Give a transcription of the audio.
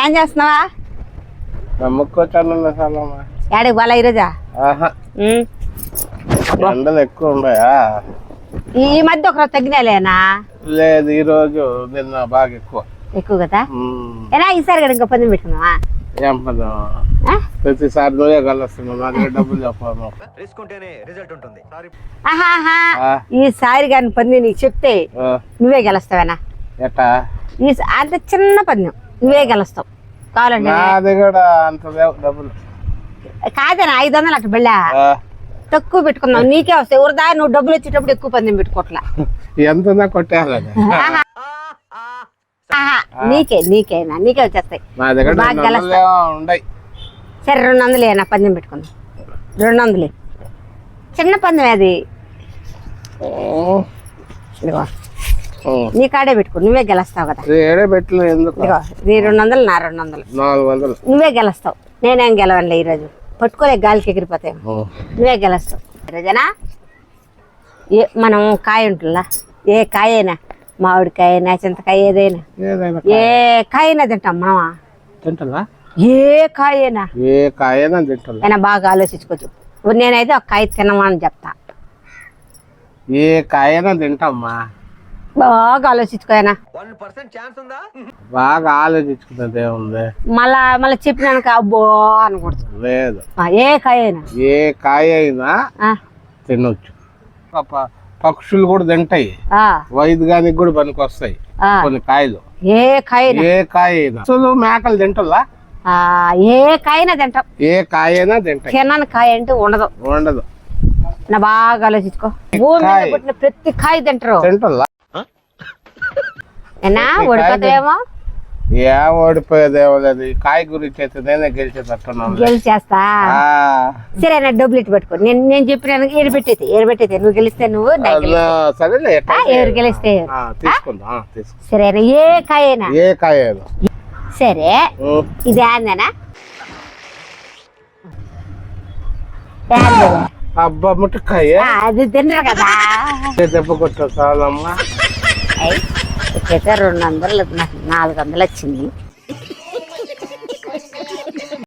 ఏం చేస్తున్నావా? ఏడికి పోలా ఈరోజా? ఎండలు ఎక్కువ ఉన్నాయా? ఈ మధ్య ఒకరోజు తగ్గినాలేనా? లేదు, ఈ రోజు నిన్న బాగా ఎక్కువ కదా. ఎలా ఈసారి కదా ఇంకా పందెం పెట్టుకున్నావా? ఏం పదం, ప్రతిసారి నువ్వే కలుస్తున్నావు, నా దగ్గర డబ్బులు చెప్పాను. ఈసారి కానీ పందెం నీకు చెప్తే నువ్వే గెలుస్తావేనా? ఎట్టా? అంత చిన్న పందెం నువ్వే గెలుస్తావు కావాలంటే. నా దగ్గర అంత డబ్బులు కాదేనా? 500 అట్లా బెళ్ళా తక్కువ పెట్టుకున్నావు, నీకే వస్తాయి. ఎవరిదా నువ్వు డబ్బులు వచ్చేటప్పుడు ఎక్కువ పందెం పెట్టుకోవట్లా. ఎంత కొట్టాలి? నీకేనా? నీకే వచ్చేస్తాయి. బాగా గెలుస్తాయి. సరే 200 ఏనా పందెం పెట్టుకుందాం. 200 చిన్న పందెం అది. నీ కాడే పెట్టుకో, నువ్వే గెలుస్తావు కదా. ఇదిగో నీ 200 నా 200 400 నువ్వే గెలుస్తావు. నేనేం గెలవనులే ఈరోజు. పట్టుకోలే, గాలికి ఎగిరిపోతాయి. నువ్వే గెలుస్తావు ఈరోజేనా? మనం కాయ ఉంటుందా, ఏ కాయ అయినా, మామిడికాయ అయినా, చింతకాయ, ఏదైనా ఏ కాయ అయినా తింటాం మనమా? తింటా. ఏ కాయ అయినా, ఏ కాయనా తింటా. అయినా బాగా ఆలోచించుకోవచ్చు. నేనైతే ఒక కాయ తినమని చెప్తా. ఏ కాయనా తింటామ్మా. బాగా ఆలోచించుకోనా? బాగా ఆలోచించుకున్నది ఏముంది. మళ్ళా చెప్పినాక అబ్బో అనకూడదు. లేదు, ఏ కాయ అయినా, ఏ కాయ అయినా తినొచ్చు. పక్షులు కూడా తింటాయి, వైద్యానికి కూడా పనికి వస్తాయి కొన్ని కాయలు. ఏ కాయ అయినా అసలు మేకలు తింటా. ఏ కాయనా తింటాం. ఏ కాయ అయినా తింటాయి. తినని కాయ అంటే ఉండదు. నా బాగా ఆలోచించుకో. భూమి మీద పుట్టిన ప్రతి కాయ తింటారు. తింటా. ఓడిపోతావేమో. ఏం ఓడిపోయేదేమో లేదు. కాయ గురించి అయితే నేనే గెలిచేస్తా. సరే నా డబ్బులు ఇటు పెట్టుకో. నేను చెప్పిన ఏరబెట్టయితే నువ్వు గెలిస్తే నువ్వు, ఎవరు గెలిస్తే సరే. ఏ కాయనా? ఏ కాయ అయినా సరే. ఇది ఏందనా? అబ్బా ముట్టకాయ అది తినరు కదా. దెబ్బ కొట్టా చాలమ్మా. 200 నాకు 400 వచ్చింది.